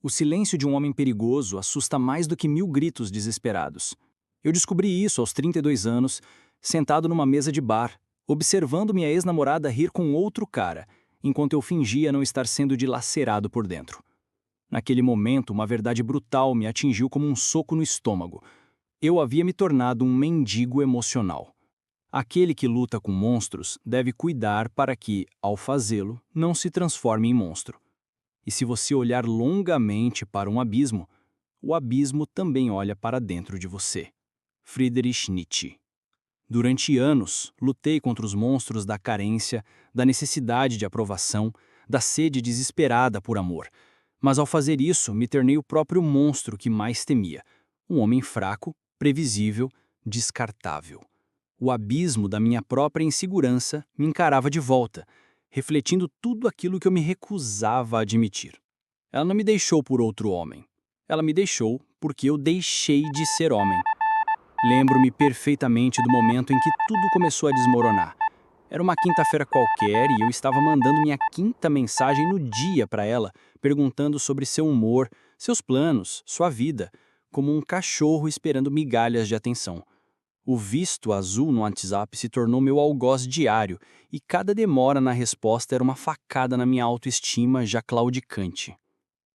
O silêncio de um homem perigoso assusta mais do que 1000 gritos desesperados. Eu descobri isso aos 32 anos, sentado numa mesa de bar, observando minha ex-namorada rir com outro cara, enquanto eu fingia não estar sendo dilacerado por dentro. Naquele momento, uma verdade brutal me atingiu como um soco no estômago. Eu havia me tornado um mendigo emocional. Aquele que luta com monstros deve cuidar para que, ao fazê-lo, não se transforme em monstro. E se você olhar longamente para um abismo, o abismo também olha para dentro de você. Friedrich Nietzsche. Durante anos, lutei contra os monstros da carência, da necessidade de aprovação, da sede desesperada por amor. Mas ao fazer isso, me tornei o próprio monstro que mais temia. Um homem fraco, previsível, descartável. O abismo da minha própria insegurança me encarava de volta, refletindo tudo aquilo que eu me recusava a admitir. Ela não me deixou por outro homem. Ela me deixou porque eu deixei de ser homem. Lembro-me perfeitamente do momento em que tudo começou a desmoronar. Era uma quinta-feira qualquer e eu estava mandando minha quinta mensagem no dia para ela, perguntando sobre seu humor, seus planos, sua vida, como um cachorro esperando migalhas de atenção. O visto azul no WhatsApp se tornou meu algoz diário e cada demora na resposta era uma facada na minha autoestima já claudicante.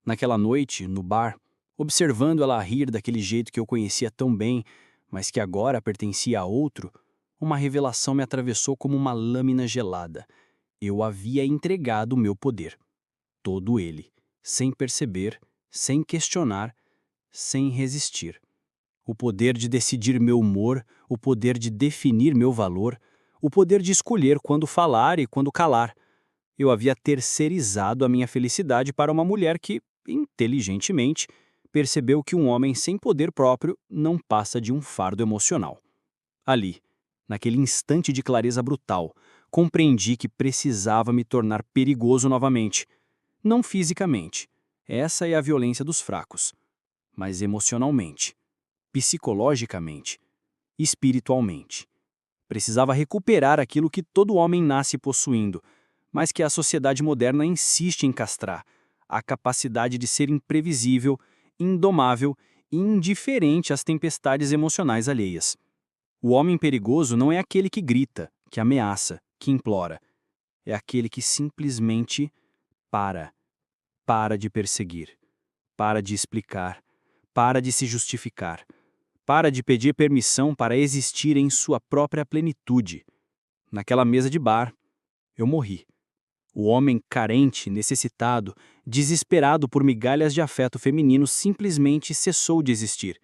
Naquela noite, no bar, observando ela rir daquele jeito que eu conhecia tão bem, mas que agora pertencia a outro, uma revelação me atravessou como uma lâmina gelada. Eu havia entregado o meu poder. Todo ele, sem perceber, sem questionar, sem resistir. O poder de decidir meu humor, o poder de definir meu valor, o poder de escolher quando falar e quando calar. Eu havia terceirizado a minha felicidade para uma mulher que, inteligentemente, percebeu que um homem sem poder próprio não passa de um fardo emocional. Ali, naquele instante de clareza brutal, compreendi que precisava me tornar perigoso novamente. Não fisicamente. Essa é a violência dos fracos. Mas emocionalmente, psicologicamente, espiritualmente. Precisava recuperar aquilo que todo homem nasce possuindo, mas que a sociedade moderna insiste em castrar: a capacidade de ser imprevisível, indomável e indiferente às tempestades emocionais alheias. O homem perigoso não é aquele que grita, que ameaça, que implora. É aquele que simplesmente para. Para de perseguir. Para de explicar. Para de se justificar. Para de pedir permissão para existir em sua própria plenitude. Naquela mesa de bar, eu morri. O homem carente, necessitado, desesperado por migalhas de afeto feminino simplesmente cessou de existir.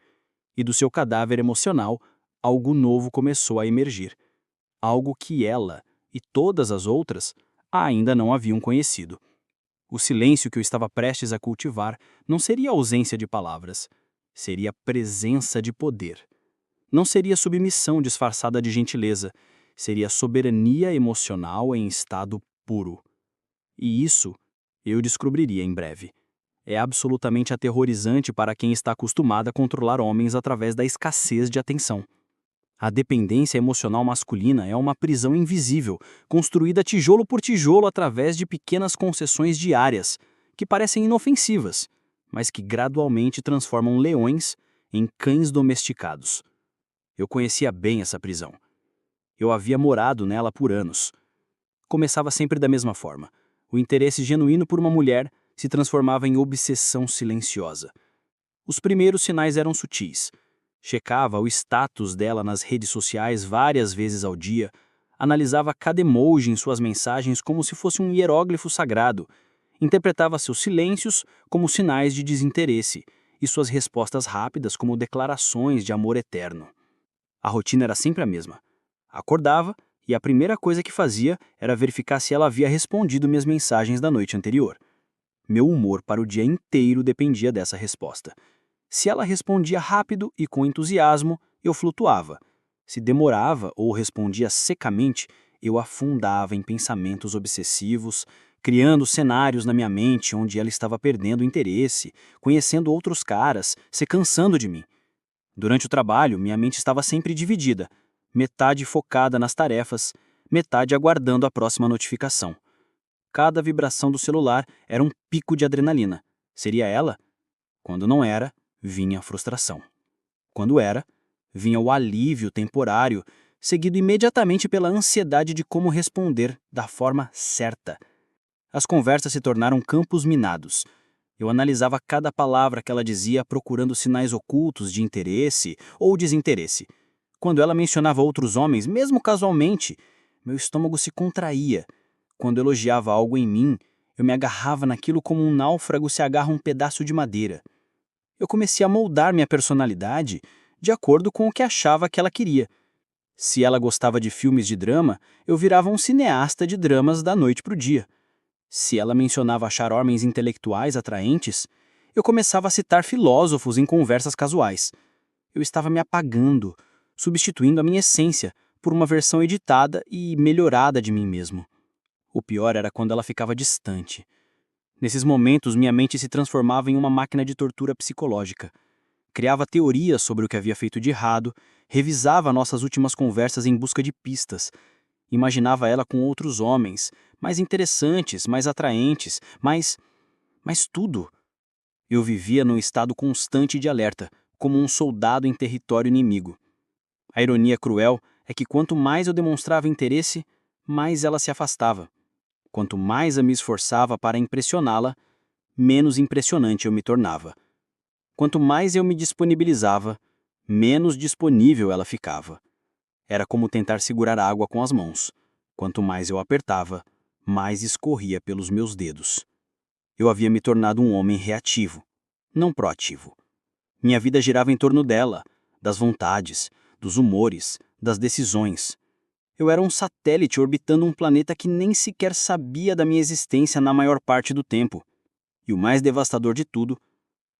E do seu cadáver emocional, algo novo começou a emergir. Algo que ela e todas as outras ainda não haviam conhecido. O silêncio que eu estava prestes a cultivar não seria ausência de palavras, seria presença de poder. Não seria submissão disfarçada de gentileza, seria soberania emocional em estado puro. E isso eu descobriria em breve. É absolutamente aterrorizante para quem está acostumado a controlar homens através da escassez de atenção. A dependência emocional masculina é uma prisão invisível, construída tijolo por tijolo através de pequenas concessões diárias, que parecem inofensivas, mas que gradualmente transformam leões em cães domesticados. Eu conhecia bem essa prisão. Eu havia morado nela por anos. Começava sempre da mesma forma. O interesse genuíno por uma mulher se transformava em obsessão silenciosa. Os primeiros sinais eram sutis. Checava o status dela nas redes sociais várias vezes ao dia, analisava cada emoji em suas mensagens como se fosse um hieróglifo sagrado, interpretava seus silêncios como sinais de desinteresse e suas respostas rápidas como declarações de amor eterno. A rotina era sempre a mesma. Acordava e a primeira coisa que fazia era verificar se ela havia respondido minhas mensagens da noite anterior. Meu humor para o dia inteiro dependia dessa resposta. Se ela respondia rápido e com entusiasmo, eu flutuava. Se demorava ou respondia secamente, eu afundava em pensamentos obsessivos, criando cenários na minha mente onde ela estava perdendo o interesse, conhecendo outros caras, se cansando de mim. Durante o trabalho, minha mente estava sempre dividida, metade focada nas tarefas, metade aguardando a próxima notificação. Cada vibração do celular era um pico de adrenalina. Seria ela? Quando não era, vinha a frustração. Quando era, vinha o alívio temporário, seguido imediatamente pela ansiedade de como responder da forma certa. As conversas se tornaram campos minados. Eu analisava cada palavra que ela dizia procurando sinais ocultos de interesse ou desinteresse. Quando ela mencionava outros homens, mesmo casualmente, meu estômago se contraía. Quando elogiava algo em mim, eu me agarrava naquilo como um náufrago se agarra a um pedaço de madeira. Eu comecei a moldar minha personalidade de acordo com o que achava que ela queria. Se ela gostava de filmes de drama, eu virava um cineasta de dramas da noite para o dia. Se ela mencionava achar homens intelectuais atraentes, eu começava a citar filósofos em conversas casuais. Eu estava me apagando, substituindo a minha essência por uma versão editada e melhorada de mim mesmo. O pior era quando ela ficava distante. Nesses momentos, minha mente se transformava em uma máquina de tortura psicológica. Criava teorias sobre o que havia feito de errado, revisava nossas últimas conversas em busca de pistas. Imaginava ela com outros homens, mais interessantes, mais atraentes, mais tudo. Eu vivia num estado constante de alerta, como um soldado em território inimigo. A ironia cruel é que quanto mais eu demonstrava interesse, mais ela se afastava. Quanto mais eu me esforçava para impressioná-la, menos impressionante eu me tornava. Quanto mais eu me disponibilizava, menos disponível ela ficava. Era como tentar segurar a água com as mãos. Quanto mais eu apertava, mais escorria pelos meus dedos. Eu havia me tornado um homem reativo, não proativo. Minha vida girava em torno dela, das vontades, dos humores, das decisões. Eu era um satélite orbitando um planeta que nem sequer sabia da minha existência na maior parte do tempo. E o mais devastador de tudo,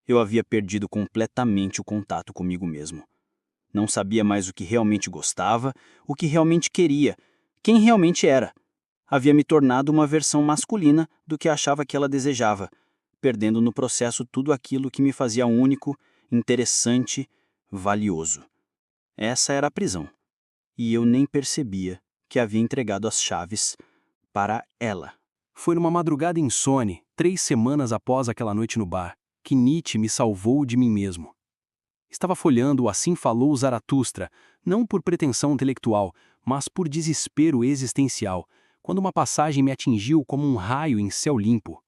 eu havia perdido completamente o contato comigo mesmo. Não sabia mais o que realmente gostava, o que realmente queria, quem realmente era. Havia me tornado uma versão masculina do que achava que ela desejava, perdendo no processo tudo aquilo que me fazia único, interessante, valioso. Essa era a prisão. E eu nem percebia que havia entregado as chaves para ela. Foi numa madrugada insone, 3 semanas após aquela noite no bar, que Nietzsche me salvou de mim mesmo. Estava folheando o Assim Falou Zaratustra, não por pretensão intelectual, mas por desespero existencial, quando uma passagem me atingiu como um raio em céu limpo.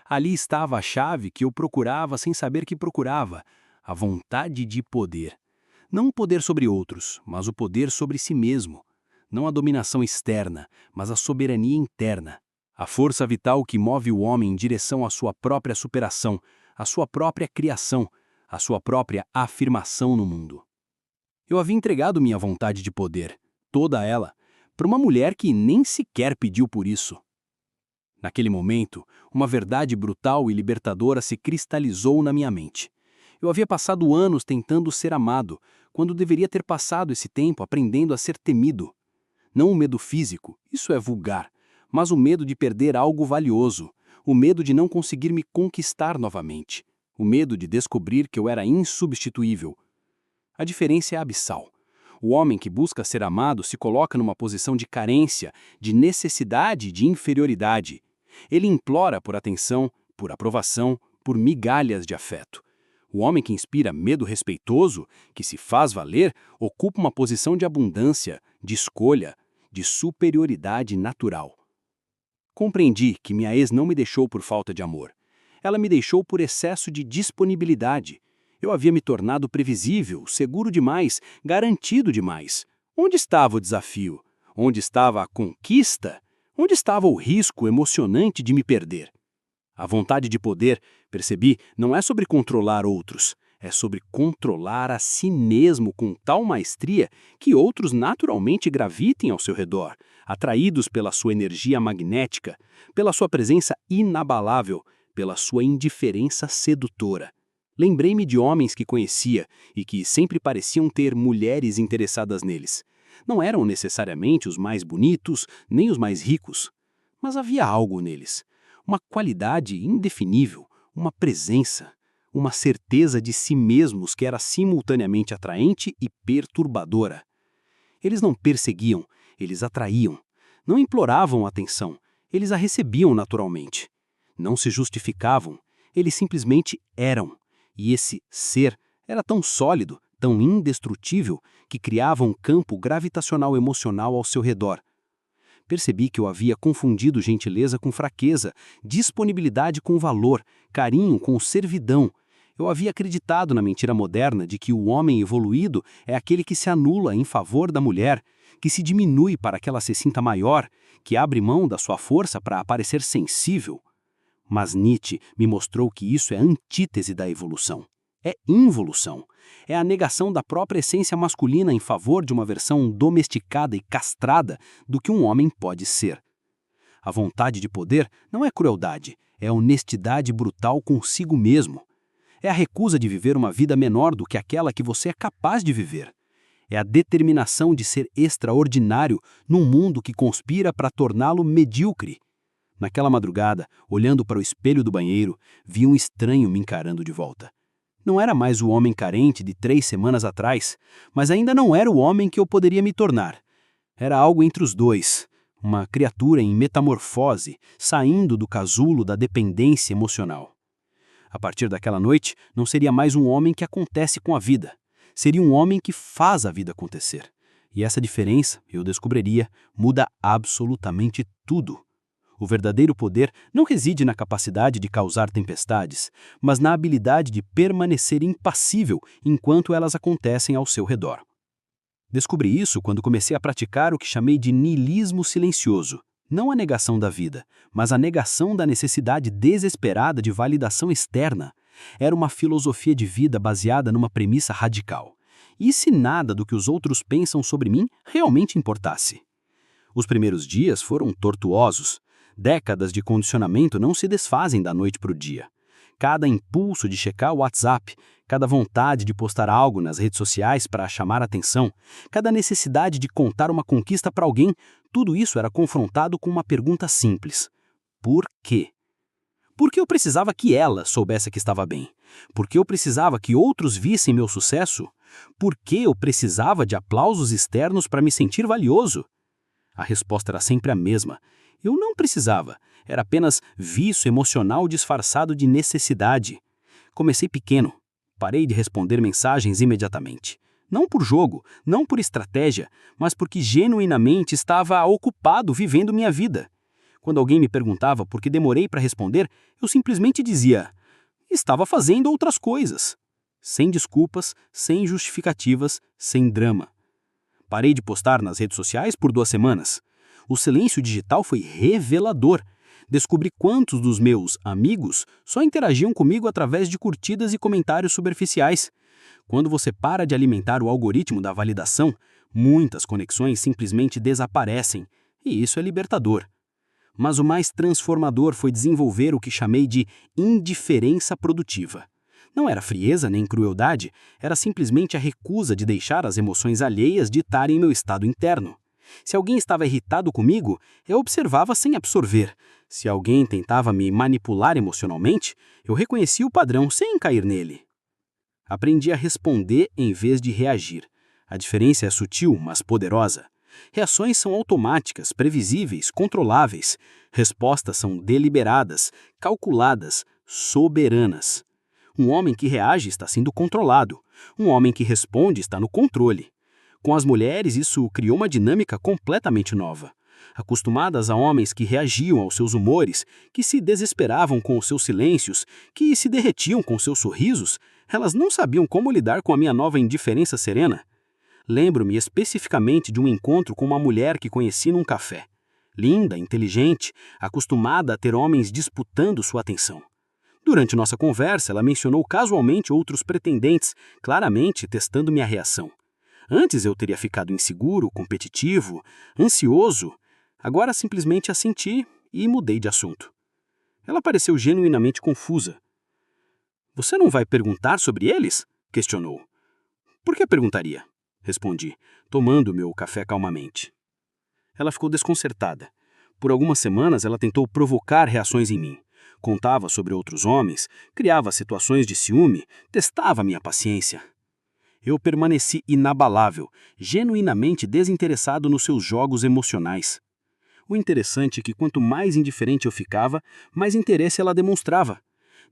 Ali estava a chave que eu procurava sem saber que procurava, a vontade de poder. Não o poder sobre outros, mas o poder sobre si mesmo. Não a dominação externa, mas a soberania interna. A força vital que move o homem em direção à sua própria superação, à sua própria criação, à sua própria afirmação no mundo. Eu havia entregado minha vontade de poder, toda ela, para uma mulher que nem sequer pediu por isso. Naquele momento, uma verdade brutal e libertadora se cristalizou na minha mente. Eu havia passado anos tentando ser amado, quando deveria ter passado esse tempo aprendendo a ser temido. Não o medo físico, isso é vulgar, mas o medo de perder algo valioso, o medo de não conseguir me conquistar novamente, o medo de descobrir que eu era insubstituível. A diferença é abissal. O homem que busca ser amado se coloca numa posição de carência, de necessidade e de inferioridade. Ele implora por atenção, por aprovação, por migalhas de afeto. O homem que inspira medo respeitoso, que se faz valer, ocupa uma posição de abundância, de escolha, de superioridade natural. Compreendi que minha ex não me deixou por falta de amor. Ela me deixou por excesso de disponibilidade. Eu havia me tornado previsível, seguro demais, garantido demais. Onde estava o desafio? Onde estava a conquista? Onde estava o risco emocionante de me perder? A vontade de poder, percebi, não é sobre controlar outros, é sobre controlar a si mesmo com tal maestria que outros naturalmente gravitem ao seu redor, atraídos pela sua energia magnética, pela sua presença inabalável, pela sua indiferença sedutora. Lembrei-me de homens que conhecia e que sempre pareciam ter mulheres interessadas neles. Não eram necessariamente os mais bonitos, nem os mais ricos, mas havia algo neles. Uma qualidade indefinível, uma presença, uma certeza de si mesmos que era simultaneamente atraente e perturbadora. Eles não perseguiam, eles atraíam. Não imploravam atenção, eles a recebiam naturalmente. Não se justificavam, eles simplesmente eram. E esse ser era tão sólido, tão indestrutível, que criava um campo gravitacional emocional ao seu redor. Percebi que eu havia confundido gentileza com fraqueza, disponibilidade com valor, carinho com servidão. Eu havia acreditado na mentira moderna de que o homem evoluído é aquele que se anula em favor da mulher, que se diminui para que ela se sinta maior, que abre mão da sua força para parecer sensível. Mas Nietzsche me mostrou que isso é a antítese da evolução. É involução. É a negação da própria essência masculina em favor de uma versão domesticada e castrada do que um homem pode ser. A vontade de poder não é crueldade, é honestidade brutal consigo mesmo. É a recusa de viver uma vida menor do que aquela que você é capaz de viver. É a determinação de ser extraordinário num mundo que conspira para torná-lo medíocre. Naquela madrugada, olhando para o espelho do banheiro, vi um estranho me encarando de volta. Não era mais o homem carente de 3 semanas atrás, mas ainda não era o homem que eu poderia me tornar. Era algo entre os dois, uma criatura em metamorfose, saindo do casulo da dependência emocional. A partir daquela noite, não seria mais um homem que acontece com a vida. Seria um homem que faz a vida acontecer. E essa diferença, eu descobriria, muda absolutamente tudo. O verdadeiro poder não reside na capacidade de causar tempestades, mas na habilidade de permanecer impassível enquanto elas acontecem ao seu redor. Descobri isso quando comecei a praticar o que chamei de niilismo silencioso. Não a negação da vida, mas a negação da necessidade desesperada de validação externa. Era uma filosofia de vida baseada numa premissa radical. E se nada do que os outros pensam sobre mim realmente importasse? Os primeiros dias foram tortuosos. Décadas de condicionamento não se desfazem da noite para o dia. Cada impulso de checar o WhatsApp, cada vontade de postar algo nas redes sociais para chamar a atenção, cada necessidade de contar uma conquista para alguém, tudo isso era confrontado com uma pergunta simples: por quê? Por que eu precisava que ela soubesse que estava bem? Por que eu precisava que outros vissem meu sucesso? Por que eu precisava de aplausos externos para me sentir valioso? A resposta era sempre a mesma. Eu não precisava, era apenas vício emocional disfarçado de necessidade. Comecei pequeno, parei de responder mensagens imediatamente. Não por jogo, não por estratégia, mas porque genuinamente estava ocupado vivendo minha vida. Quando alguém me perguntava por que demorei para responder, eu simplesmente dizia: estava fazendo outras coisas. Sem desculpas, sem justificativas, sem drama. Parei de postar nas redes sociais por 2 semanas. O silêncio digital foi revelador. Descobri quantos dos meus amigos só interagiam comigo através de curtidas e comentários superficiais. Quando você para de alimentar o algoritmo da validação, muitas conexões simplesmente desaparecem, e isso é libertador. Mas o mais transformador foi desenvolver o que chamei de indiferença produtiva. Não era frieza nem crueldade, era simplesmente a recusa de deixar as emoções alheias ditarem meu estado interno. Se alguém estava irritado comigo, eu observava sem absorver. Se alguém tentava me manipular emocionalmente, eu reconhecia o padrão sem cair nele. Aprendi a responder em vez de reagir. A diferença é sutil, mas poderosa. Reações são automáticas, previsíveis, controláveis. Respostas são deliberadas, calculadas, soberanas. Um homem que reage está sendo controlado. Um homem que responde está no controle. Com as mulheres, isso criou uma dinâmica completamente nova. Acostumadas a homens que reagiam aos seus humores, que se desesperavam com os seus silêncios, que se derretiam com seus sorrisos, elas não sabiam como lidar com a minha nova indiferença serena. Lembro-me especificamente de um encontro com uma mulher que conheci num café. Linda, inteligente, acostumada a ter homens disputando sua atenção. Durante nossa conversa, ela mencionou casualmente outros pretendentes, claramente testando minha reação. Antes eu teria ficado inseguro, competitivo, ansioso. Agora simplesmente assenti e mudei de assunto. Ela pareceu genuinamente confusa. Você não vai perguntar sobre eles? Questionou. Por que perguntaria? Respondi, tomando meu café calmamente. Ela ficou desconcertada. Por algumas semanas ela tentou provocar reações em mim. Contava sobre outros homens, criava situações de ciúme, testava minha paciência. Eu permaneci inabalável, genuinamente desinteressado nos seus jogos emocionais. O interessante é que quanto mais indiferente eu ficava, mais interesse ela demonstrava.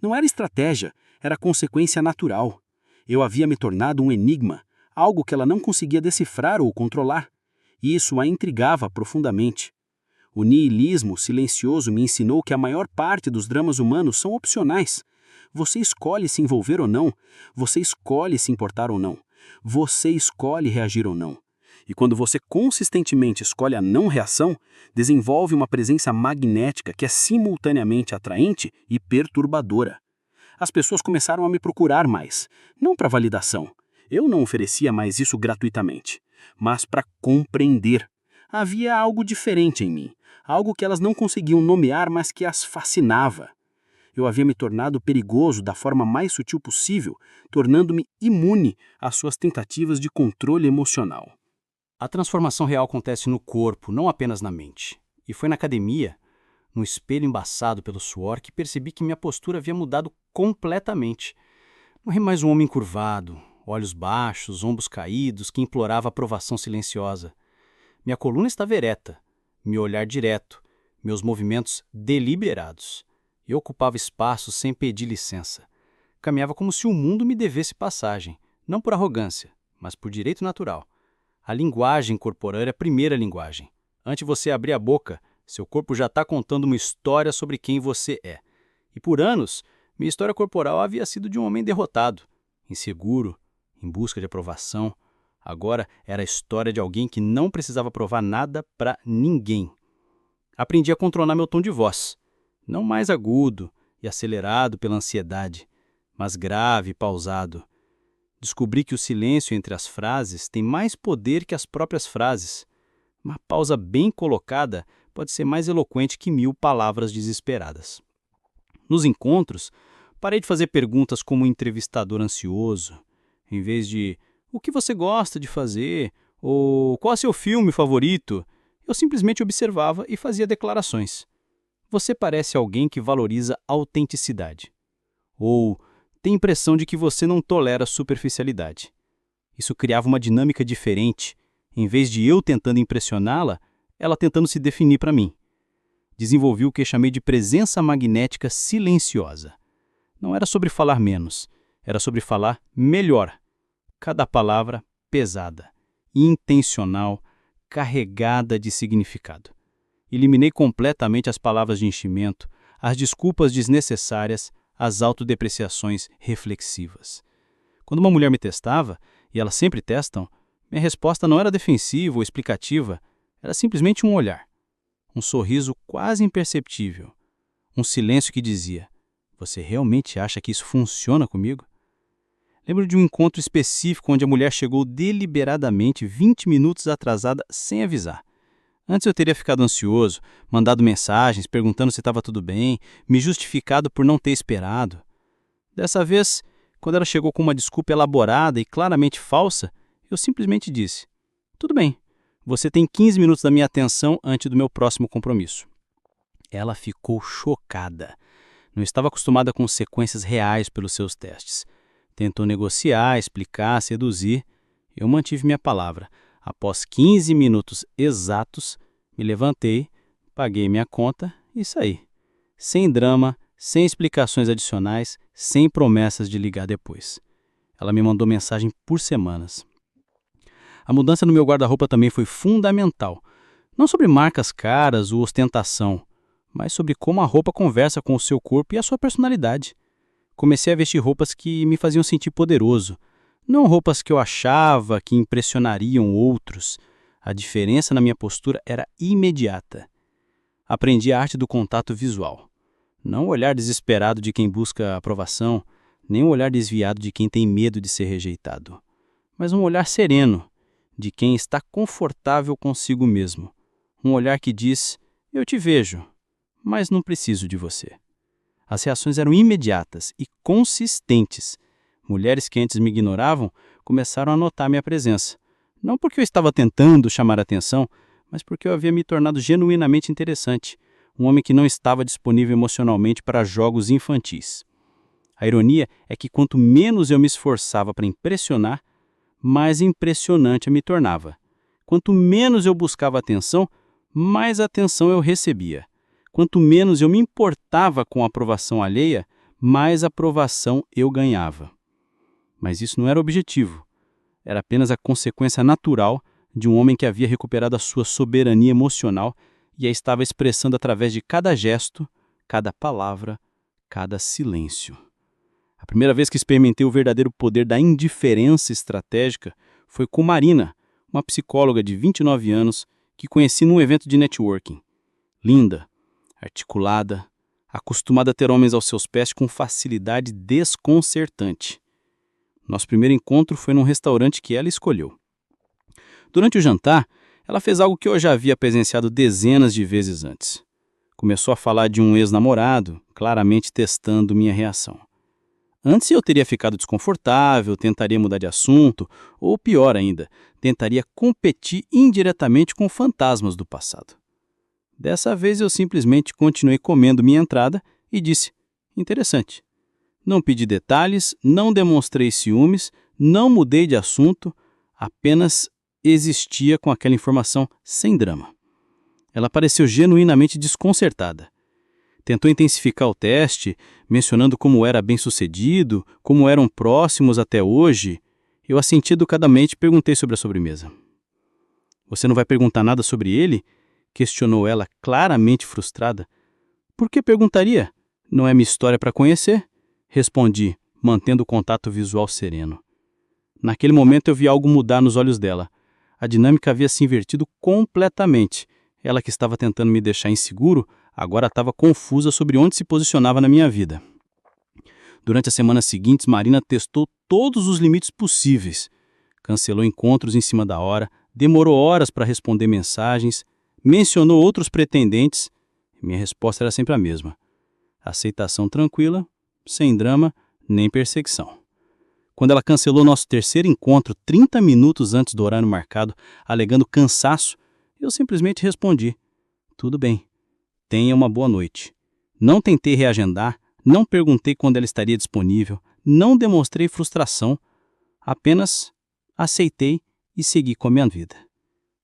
Não era estratégia, Era consequência natural. Eu havia me tornado um enigma, algo que ela não conseguia decifrar ou controlar. E isso a intrigava profundamente. O niilismo silencioso me ensinou que a maior parte dos dramas humanos são opcionais. Você escolhe se envolver ou não, você escolhe se importar ou não, você escolhe reagir ou não. E quando você consistentemente escolhe a não reação, desenvolve uma presença magnética que é simultaneamente atraente e perturbadora. As pessoas começaram a me procurar mais, não para validação. Eu não oferecia mais isso gratuitamente, mas para compreender. Havia algo diferente em mim, algo que elas não conseguiam nomear, mas que as fascinava. Eu havia me tornado perigoso da forma mais sutil possível, tornando-me imune às suas tentativas de controle emocional. A transformação real acontece no corpo, não apenas na mente. E foi na academia, no espelho embaçado pelo suor, que percebi que minha postura havia mudado completamente. Não era mais um homem curvado, olhos baixos, ombros caídos, que implorava aprovação silenciosa. Minha coluna estava ereta, meu olhar direto, meus movimentos deliberados. Eu ocupava espaços sem pedir licença. Caminhava como se o mundo me devesse passagem, não por arrogância, mas por direito natural. A linguagem corporal é a primeira linguagem. Antes de você abrir a boca, seu corpo já está contando uma história sobre quem você é. E por anos, minha história corporal havia sido de um homem derrotado, inseguro, em busca de aprovação. Agora era a história de alguém que não precisava provar nada para ninguém. Aprendi a controlar meu tom de voz, não mais agudo e acelerado pela ansiedade, mas grave e pausado. Descobri que o silêncio entre as frases tem mais poder que as próprias frases. Uma pausa bem colocada pode ser mais eloquente que 1000 palavras desesperadas. Nos encontros, parei de fazer perguntas como um entrevistador ansioso. Em vez de "o que você gosta de fazer?" ou "qual é seu filme favorito?", eu simplesmente observava e fazia declarações. Você parece alguém que valoriza autenticidade. Ou tem a impressão de que você não tolera superficialidade. Isso criava uma dinâmica diferente. Em vez de eu tentando impressioná-la, ela tentando se definir para mim. Desenvolvi o que chamei de presença magnética silenciosa. Não era sobre falar menos, era sobre falar melhor. Cada palavra pesada, intencional, carregada de significado. Eliminei completamente as palavras de enchimento, as desculpas desnecessárias, as autodepreciações reflexivas. Quando uma mulher me testava, e elas sempre testam, minha resposta não era defensiva ou explicativa, era simplesmente um olhar. Um sorriso quase imperceptível. Um silêncio que dizia: "Você realmente acha que isso funciona comigo?" Lembro de um encontro específico onde a mulher chegou deliberadamente 20 minutos atrasada sem avisar. Antes eu teria ficado ansioso, mandado mensagens perguntando se estava tudo bem, me justificado por não ter esperado. Dessa vez, quando ela chegou com uma desculpa elaborada e claramente falsa, eu simplesmente disse: "Tudo bem, você tem 15 minutos da minha atenção antes do meu próximo compromisso." Ela ficou chocada. Não estava acostumada com sequências reais pelos seus testes. Tentou negociar, explicar, seduzir. Eu mantive minha palavra. Após 15 minutos exatos, me levantei, paguei minha conta e saí. Sem drama, sem explicações adicionais, sem promessas de ligar depois. Ela me mandou mensagem por semanas. A mudança no meu guarda-roupa também foi fundamental. Não sobre marcas caras ou ostentação, mas sobre como a roupa conversa com o seu corpo e a sua personalidade. Comecei a vestir roupas que me faziam sentir poderoso. Não roupas que eu achava que impressionariam outros. A diferença na minha postura era imediata. Aprendi a arte do contato visual. Não o olhar desesperado de quem busca aprovação, nem o olhar desviado de quem tem medo de ser rejeitado. Mas um olhar sereno, de quem está confortável consigo mesmo. Um olhar que diz: "Eu te vejo, mas não preciso de você." As reações eram imediatas e consistentes. Mulheres que antes me ignoravam começaram a notar minha presença. Não porque eu estava tentando chamar a atenção, mas porque eu havia me tornado genuinamente interessante. Um homem que não estava disponível emocionalmente para jogos infantis. A ironia é que quanto menos eu me esforçava para impressionar, mais impressionante eu me tornava. Quanto menos eu buscava atenção, mais atenção eu recebia. Quanto menos eu me importava com a aprovação alheia, mais aprovação eu ganhava. Mas isso não era o objetivo. Era apenas a consequência natural de um homem que havia recuperado a sua soberania emocional e a estava expressando através de cada gesto, cada palavra, cada silêncio. A primeira vez que experimentei o verdadeiro poder da indiferença estratégica foi com Marina, uma psicóloga de 29 anos que conheci num evento de networking. Linda, articulada, acostumada a ter homens aos seus pés com facilidade desconcertante. Nosso primeiro encontro foi num restaurante que ela escolheu. Durante o jantar, ela fez algo que eu já havia presenciado dezenas de vezes antes. Começou a falar de um ex-namorado, claramente testando minha reação. Antes eu teria ficado desconfortável, tentaria mudar de assunto, ou pior ainda, tentaria competir indiretamente com fantasmas do passado. Dessa vez eu simplesmente continuei comendo minha entrada e disse, interessante. Não pedi detalhes, não demonstrei ciúmes, não mudei de assunto, apenas existia com aquela informação sem drama. Ela pareceu genuinamente desconcertada. Tentou intensificar o teste, mencionando como era bem-sucedido, como eram próximos até hoje. Eu assenti educadamente e perguntei sobre a sobremesa. Você não vai perguntar nada sobre ele? Questionou ela, claramente frustrada. Por que perguntaria? Não é minha história para conhecer? Respondi, mantendo o contato visual sereno. Naquele momento eu vi algo mudar nos olhos dela. A dinâmica havia se invertido completamente. Ela que estava tentando me deixar inseguro, agora estava confusa sobre onde se posicionava na minha vida. Durante as semanas seguintes, Marina testou todos os limites possíveis. Cancelou encontros em cima da hora, demorou horas para responder mensagens, mencionou outros pretendentes. Minha resposta era sempre a mesma. Aceitação tranquila, sem drama, nem perseguição. Quando ela cancelou nosso terceiro encontro 30 minutos antes do horário marcado, alegando cansaço, eu simplesmente respondi, tudo bem, tenha uma boa noite. Não tentei reagendar, não perguntei quando ela estaria disponível, não demonstrei frustração, apenas aceitei e segui com a minha vida.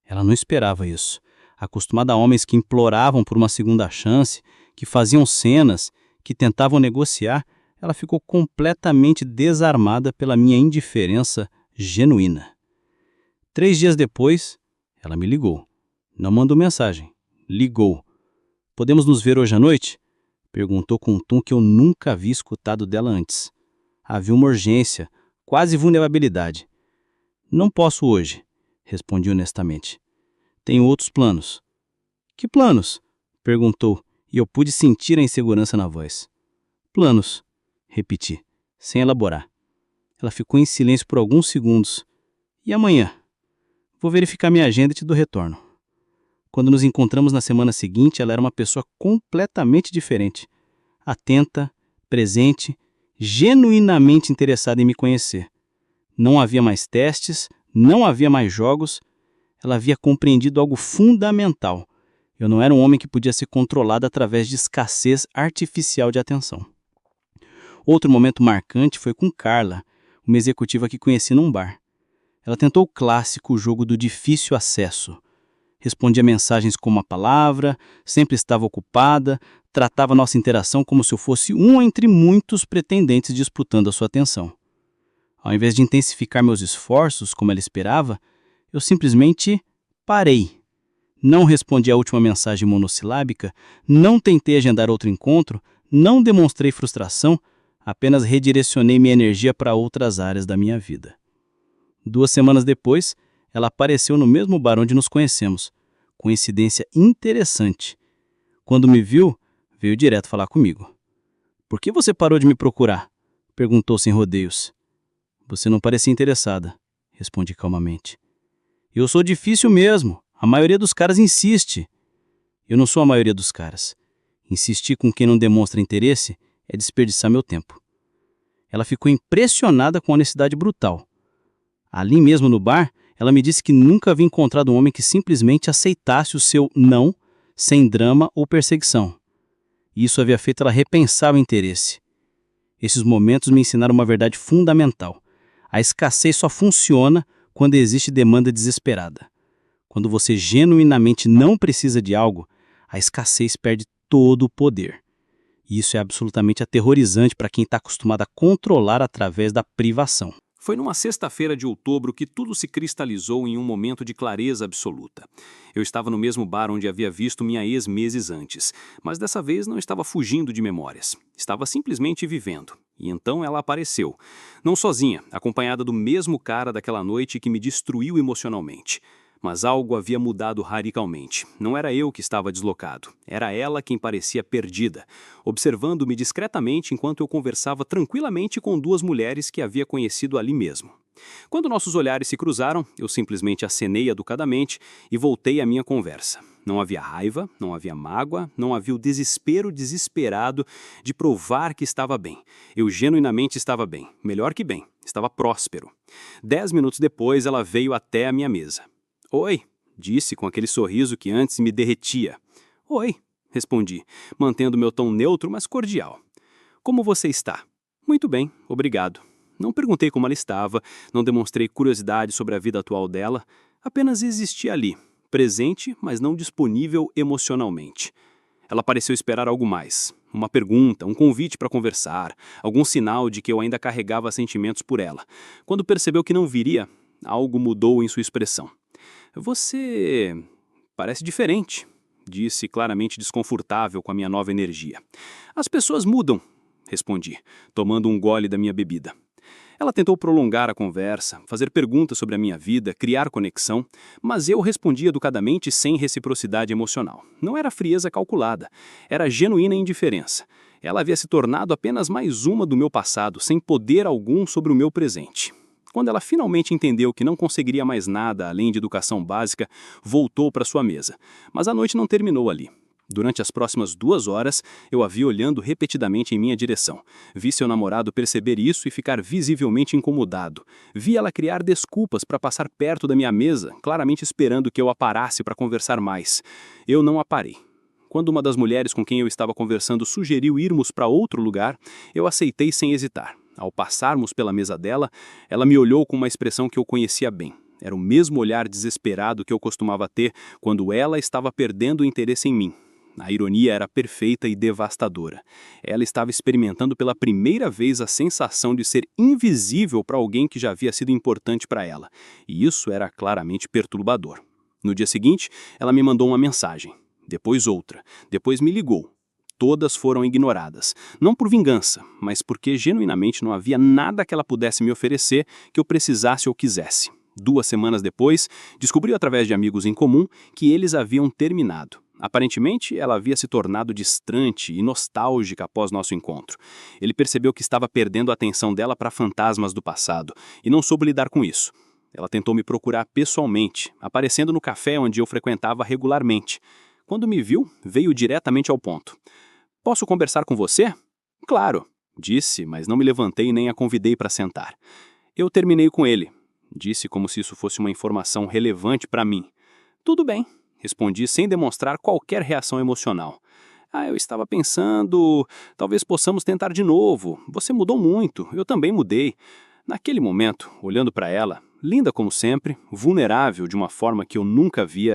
Ela não esperava isso. Acostumada a homens que imploravam por uma segunda chance, que faziam cenas, que tentavam negociar, ela ficou completamente desarmada pela minha indiferença genuína. 3 dias depois, ela me ligou. Não mandou mensagem. Ligou. Podemos nos ver hoje à noite? Perguntou com um tom que eu nunca havia escutado dela antes. Havia uma urgência, quase vulnerabilidade. Não posso hoje, respondi honestamente. Tenho outros planos. Que planos? Perguntou, e eu pude sentir a insegurança na voz. Planos, repeti, sem elaborar. Ela ficou em silêncio por alguns segundos. E amanhã? Vou verificar minha agenda e te dou retorno. Quando nos encontramos na semana seguinte, ela era uma pessoa completamente diferente. Atenta, presente, genuinamente interessada em me conhecer. Não havia mais testes, não havia mais jogos. Ela havia compreendido algo fundamental. Eu não era um homem que podia ser controlado através de escassez artificial de atenção. Outro momento marcante foi com Carla, uma executiva que conheci num bar. Ela tentou o clássico jogo do difícil acesso. Respondia mensagens com uma palavra, sempre estava ocupada, tratava nossa interação como se eu fosse um entre muitos pretendentes disputando a sua atenção. Ao invés de intensificar meus esforços, como ela esperava, eu simplesmente parei. Não respondi a última mensagem monossilábica, não tentei agendar outro encontro, não demonstrei frustração, apenas redirecionei minha energia para outras áreas da minha vida. 2 semanas depois, ela apareceu no mesmo bar onde nos conhecemos. Coincidência interessante. Quando me viu, veio direto falar comigo. Por que você parou de me procurar? Perguntou sem rodeios. Você não parecia interessada, respondi calmamente. Eu sou difícil mesmo. A maioria dos caras insiste. Eu não sou a maioria dos caras. Insistir com quem não demonstra interesse é desperdiçar meu tempo. Ela ficou impressionada com a honestidade brutal. Ali mesmo no bar, ela me disse que nunca havia encontrado um homem que simplesmente aceitasse o seu não, sem drama ou perseguição. E isso havia feito ela repensar o interesse. Esses momentos me ensinaram uma verdade fundamental. A escassez só funciona quando existe demanda desesperada. Quando você genuinamente não precisa de algo, a escassez perde todo o poder. E isso é absolutamente aterrorizante para quem está acostumado a controlar através da privação. Foi numa sexta-feira de outubro que tudo se cristalizou em um momento de clareza absoluta. Eu estava no mesmo bar onde havia visto minha ex meses antes, mas dessa vez não estava fugindo de memórias. Estava simplesmente vivendo. E então ela apareceu. Não sozinha, acompanhada do mesmo cara daquela noite que me destruiu emocionalmente. Mas algo havia mudado radicalmente. Não era eu que estava deslocado. Era ela quem parecia perdida, observando-me discretamente enquanto eu conversava tranquilamente com duas mulheres que havia conhecido ali mesmo. Quando nossos olhares se cruzaram, eu simplesmente acenei educadamente e voltei à minha conversa. Não havia raiva, não havia mágoa, não havia o desespero desesperado de provar que estava bem. Eu genuinamente estava bem, melhor que bem, estava próspero. 10 minutos depois, ela veio até a minha mesa. Oi, disse com aquele sorriso que antes me derretia. Oi, respondi, mantendo meu tom neutro, mas cordial. Como você está? Muito bem, obrigado. Não perguntei como ela estava, não demonstrei curiosidade sobre a vida atual dela, apenas existi ali, presente, mas não disponível emocionalmente. Ela pareceu esperar algo mais, uma pergunta, um convite para conversar, algum sinal de que eu ainda carregava sentimentos por ela. Quando percebeu que não viria, algo mudou em sua expressão. Você parece diferente, disse claramente desconfortável com a minha nova energia. As pessoas mudam, respondi, tomando um gole da minha bebida. Ela tentou prolongar a conversa, fazer perguntas sobre a minha vida, criar conexão, mas eu respondi educadamente sem reciprocidade emocional. Não era frieza calculada, era genuína indiferença. Ela havia se tornado apenas mais uma do meu passado, sem poder algum sobre o meu presente. Quando ela finalmente entendeu que não conseguiria mais nada além de educação básica, voltou para sua mesa. Mas a noite não terminou ali. Durante as próximas 2 horas, eu a vi olhando repetidamente em minha direção. Vi seu namorado perceber isso e ficar visivelmente incomodado. Vi ela criar desculpas para passar perto da minha mesa, claramente esperando que eu a parasse para conversar mais. Eu não a parei. Quando uma das mulheres com quem eu estava conversando sugeriu irmos para outro lugar, eu aceitei sem hesitar. Ao passarmos pela mesa dela, ela me olhou com uma expressão que eu conhecia bem. Era o mesmo olhar desesperado que eu costumava ter quando ela estava perdendo o interesse em mim. A ironia era perfeita e devastadora. Ela estava experimentando pela primeira vez a sensação de ser invisível para alguém que já havia sido importante para ela. E isso era claramente perturbador. No dia seguinte, ela me mandou uma mensagem. Depois outra. Depois me ligou. Todas foram ignoradas. Não por vingança, mas porque genuinamente não havia nada que ela pudesse me oferecer que eu precisasse ou quisesse. 2 semanas depois, descobri através de amigos em comum que eles haviam terminado. Aparentemente, ela havia se tornado distante e nostálgica após nosso encontro. Ele percebeu que estava perdendo a atenção dela para fantasmas do passado e não soube lidar com isso. Ela tentou me procurar pessoalmente, aparecendo no café onde eu frequentava regularmente. Quando me viu, veio diretamente ao ponto. Posso conversar com você? Claro, disse, mas não me levantei nem a convidei para sentar. Eu terminei com ele, disse como se isso fosse uma informação relevante para mim. Tudo bem, respondi sem demonstrar qualquer reação emocional. Eu estava pensando, talvez possamos tentar de novo. Você mudou muito, eu também mudei. Naquele momento, olhando para ela, linda como sempre, vulnerável de uma forma que eu nunca via,